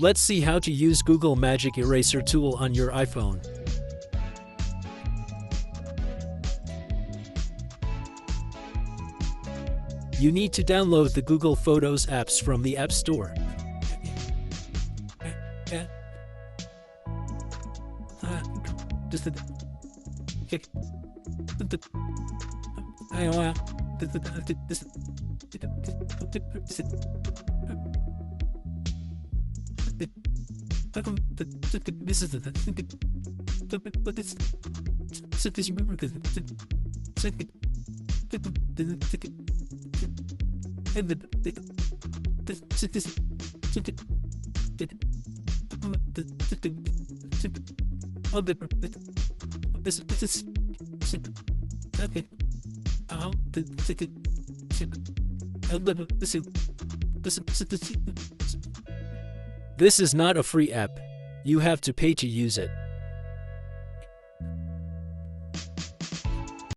Let's see how to use Google Magic Eraser tool on your iPhone. You need to download the Google Photos apps from the App Store. This is not a free app. You have to pay to use it.